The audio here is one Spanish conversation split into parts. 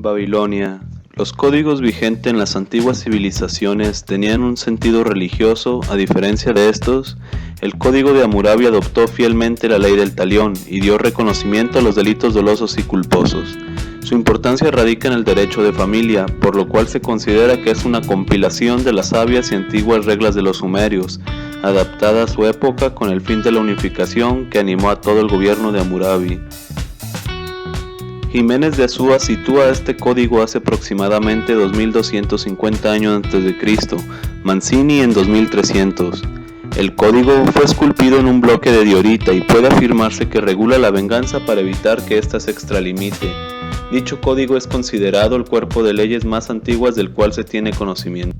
Babilonia. Los códigos vigentes en las antiguas civilizaciones tenían un sentido religioso. A diferencia de estos, el Código de Hammurabi adoptó fielmente la ley del talión y dio reconocimiento a los delitos dolosos y culposos. Su importancia radica en el derecho de familia, por lo cual se considera que es una compilación de las sabias y antiguas reglas de los sumerios, adaptada a su época con el fin de la unificación que animó a todo el gobierno de Hammurabi. Jiménez de Azúa sitúa este código hace aproximadamente 2250 años a.C., Mancini en 2300. El código fue esculpido en un bloque de diorita y puede afirmarse que regula la venganza para evitar que ésta se extralimite. Dicho código es considerado el cuerpo de leyes más antiguas del cual se tiene conocimiento.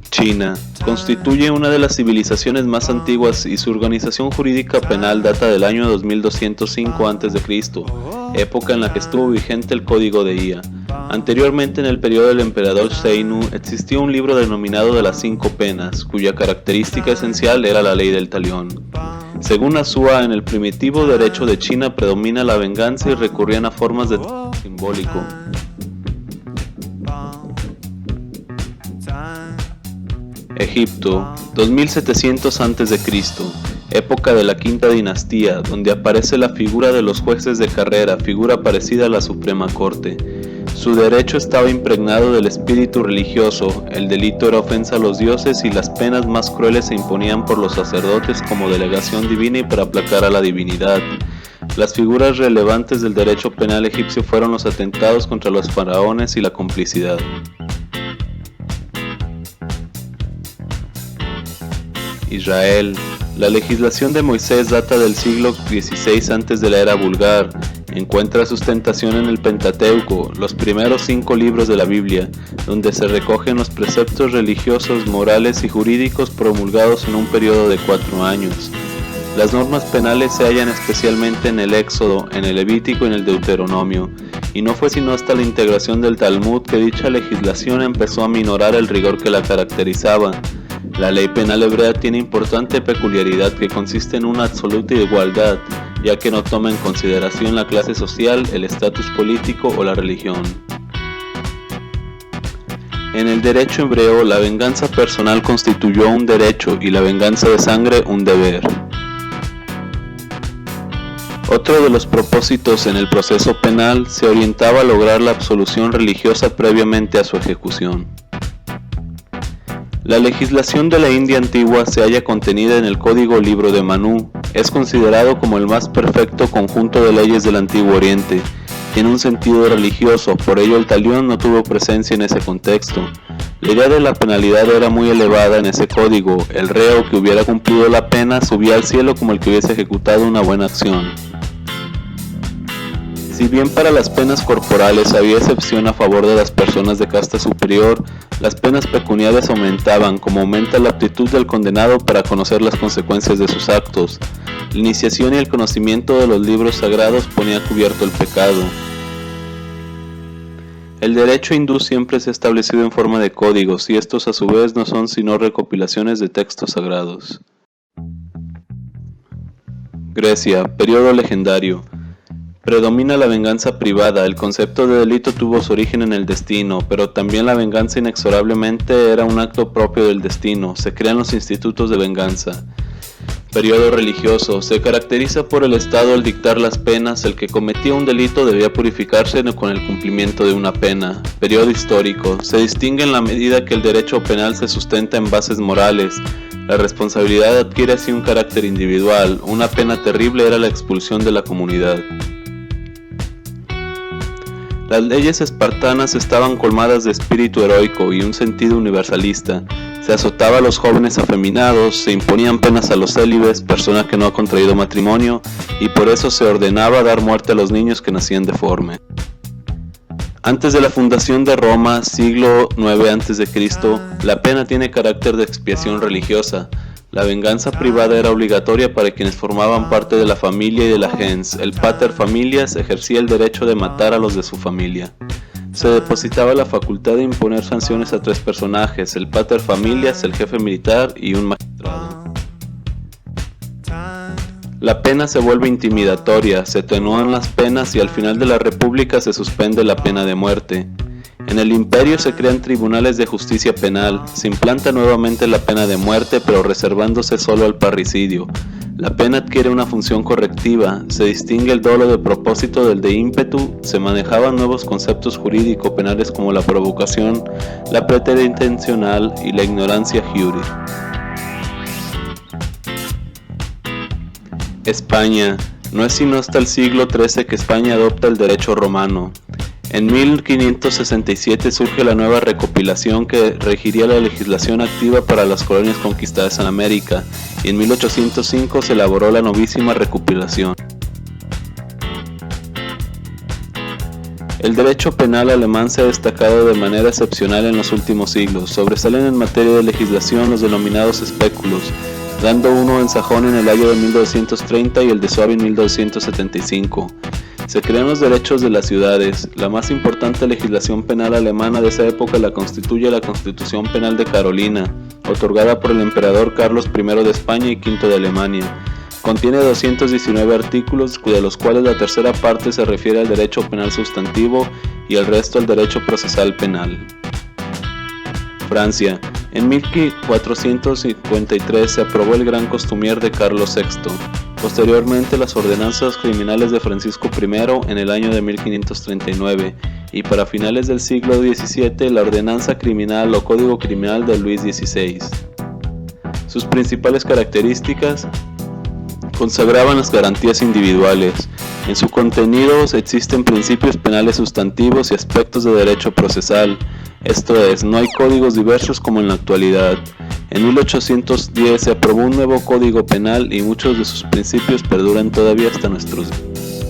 China constituye una de las civilizaciones más antiguas y su organización jurídica penal data del año 2205 a.C., época en la que estuvo vigente el Código de Ia. Anteriormente, en el periodo del emperador Seinu, existía un libro denominado de las 5 penas, cuya característica esencial era la ley del talión. Según Azúa, en el primitivo derecho de China predomina la venganza y recurrían a formas de simbólico. Egipto, 2700 a.C., época de la quinta dinastía, donde aparece la figura de los jueces de carrera, figura parecida a la Suprema Corte. Su derecho estaba impregnado del espíritu religioso, el delito era ofensa a los dioses y las penas más crueles se imponían por los sacerdotes como delegación divina y para aplacar a la divinidad. Las figuras relevantes del derecho penal egipcio fueron los atentados contra los faraones y la complicidad. Israel. La legislación de Moisés data del siglo XVI antes de la era vulgar. Encuentra sustentación en el Pentateuco, los primeros 5 libros de la Biblia, donde se recogen los preceptos religiosos, morales y jurídicos promulgados en un periodo de 4 años. Las normas penales se hallan especialmente en el Éxodo, en el Levítico y en el Deuteronomio, y no fue sino hasta la integración del Talmud que dicha legislación empezó a minorar el rigor que la caracterizaba. La ley penal hebrea tiene importante peculiaridad que consiste en una absoluta igualdad, ya que no toma en consideración la clase social, el estatus político o la religión. En el derecho hebreo, la venganza personal constituyó un derecho y la venganza de sangre un deber. Otro de los propósitos en el proceso penal se orientaba a lograr la absolución religiosa previamente a su ejecución. La legislación de la India antigua se halla contenida en el Código Libro de Manú. Es considerado como el más perfecto conjunto de leyes del Antiguo Oriente. Tiene un sentido religioso, por ello el talión no tuvo presencia en ese contexto. La idea de la penalidad era muy elevada en ese código. El reo que hubiera cumplido la pena subía al cielo como el que hubiese ejecutado una buena acción. Si bien para las penas corporales había excepción a favor de las personas de casta superior, las penas pecuniarias aumentaban, como aumenta la aptitud del condenado para conocer las consecuencias de sus actos. La iniciación y el conocimiento de los libros sagrados ponía cubierto el pecado. El derecho hindú siempre se ha establecido en forma de códigos, y estos a su vez no son sino recopilaciones de textos sagrados. Grecia, periodo legendario. Predomina la venganza privada. El concepto de delito tuvo su origen en el destino, pero también la venganza inexorablemente era un acto propio del destino. Se crean los institutos de venganza. Periodo religioso. Se caracteriza por el Estado al dictar las penas. El que cometía un delito debía purificarse con el cumplimiento de una pena. Periodo histórico. Se distingue en la medida que el derecho penal se sustenta en bases morales. La responsabilidad adquiere así un carácter individual. Una pena terrible era la expulsión de la comunidad. Las leyes espartanas estaban colmadas de espíritu heroico y un sentido universalista. Se azotaba a los jóvenes afeminados, se imponían penas a los célibes, personas que no han contraído matrimonio, y por eso se ordenaba dar muerte a los niños que nacían deformes. Antes de la fundación de Roma, siglo IX a.C., la pena tiene carácter de expiación religiosa. La venganza privada era obligatoria para quienes formaban parte de la familia y de la gens. El pater familias ejercía el derecho de matar a los de su familia. Se depositaba la facultad de imponer sanciones a 3 personajes, el pater familias, el jefe militar y un magistrado. La pena se vuelve intimidatoria, se atenúan las penas y al final de la República se suspende la pena de muerte. En el Imperio se crean tribunales de justicia penal, se implanta nuevamente la pena de muerte pero reservándose solo al parricidio. La pena adquiere una función correctiva, se distingue el dolo de propósito del de ímpetu, se manejaban nuevos conceptos jurídico-penales como la provocación, la pretera intencional y la ignorancia iure. España. No es sino hasta el siglo XIII que España adopta el derecho romano. En 1567 surge la nueva recopilación que regiría la legislación activa para las colonias conquistadas en América, y en 1805 se elaboró la novísima recopilación. El derecho penal alemán se ha destacado de manera excepcional en los últimos siglos. Sobresalen en materia de legislación los denominados espéculos, dando uno en Sajón en el año de 1230 y el de Suabia en 1275. Se crean los derechos de las ciudades. La más importante legislación penal alemana de esa época la constituye la Constitución Penal de Carolina, otorgada por el emperador Carlos I de España y V de Alemania. Contiene 219 artículos, de los cuales la tercera parte se refiere al derecho penal sustantivo y el resto al derecho procesal penal. Francia. En 1453 se aprobó el Gran Costumier de Carlos VI. Posteriormente las ordenanzas criminales de Francisco I en el año de 1539 y para finales del siglo XVII la ordenanza criminal o código criminal de Luis XVI. Sus principales características consagraban las garantías individuales. En su contenido existen principios penales sustantivos y aspectos de derecho procesal, esto es, no hay códigos diversos como en la actualidad. En 1810 se aprobó un nuevo código penal y muchos de sus principios perduran todavía hasta nuestros días.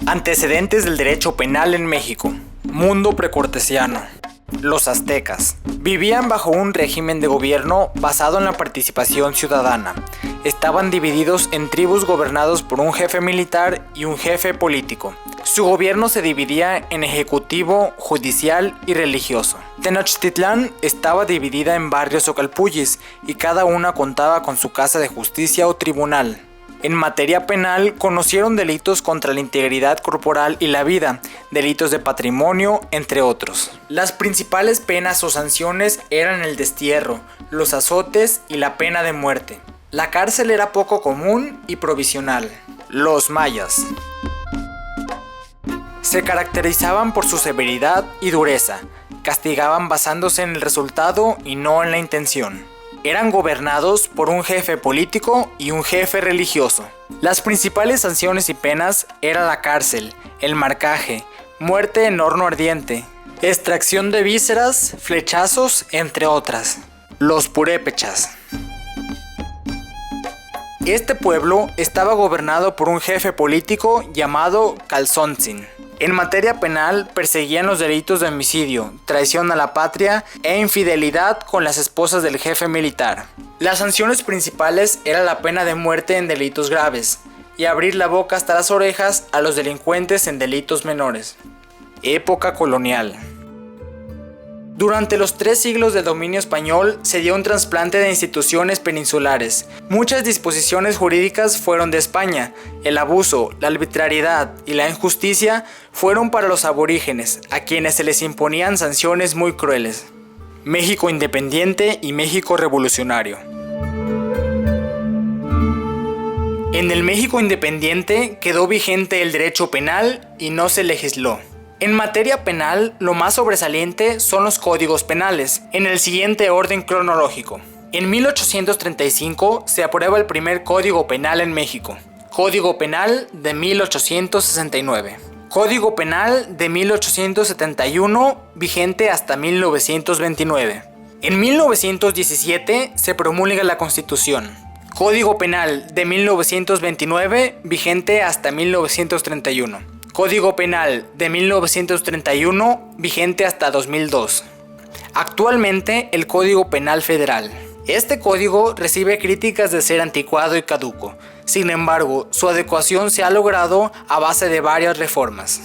Antecedentes del derecho penal en México. Mundo precortesiano. Los aztecas vivían bajo un régimen de gobierno basado en la participación ciudadana. Estaban divididos en tribus gobernados por un jefe militar y un jefe político. Su gobierno se dividía en ejecutivo, judicial y religioso. Tenochtitlán estaba dividida en barrios o calpullis y cada una contaba con su casa de justicia o tribunal. En materia penal, conocieron delitos contra la integridad corporal y la vida, delitos de patrimonio, entre otros. Las principales penas o sanciones eran el destierro, los azotes y la pena de muerte. La cárcel era poco común y provisional. Los mayas se caracterizaban por su severidad y dureza. Castigaban basándose en el resultado y no en la intención. Eran gobernados por un jefe político y un jefe religioso. Las principales sanciones y penas eran la cárcel, el marcaje, muerte en horno ardiente, extracción de vísceras, flechazos, entre otras. Los purépechas. Este pueblo estaba gobernado por un jefe político llamado Calzontzin. En materia penal perseguían los delitos de homicidio, traición a la patria e infidelidad con las esposas del jefe militar. Las sanciones principales eran la pena de muerte en delitos graves y abrir la boca hasta las orejas a los delincuentes en delitos menores. Época colonial. Durante los 3 siglos de dominio español se dio un trasplante de instituciones peninsulares. Muchas disposiciones jurídicas fueron de España. El abuso, la arbitrariedad y la injusticia fueron para los aborígenes, a quienes se les imponían sanciones muy crueles. México independiente y México revolucionario. En el México independiente quedó vigente el derecho penal y no se legisló. En materia penal, lo más sobresaliente son los códigos penales, en el siguiente orden cronológico. En 1835 se aprueba el primer Código Penal en México. Código Penal de 1869. Código Penal de 1871, vigente hasta 1929. En 1917 se promulga la Constitución. Código Penal de 1929, vigente hasta 1931. Código Penal de 1931, vigente hasta 2002. Actualmente el Código Penal Federal. Este código recibe críticas de ser anticuado y caduco. Sin embargo, su adecuación se ha logrado a base de varias reformas.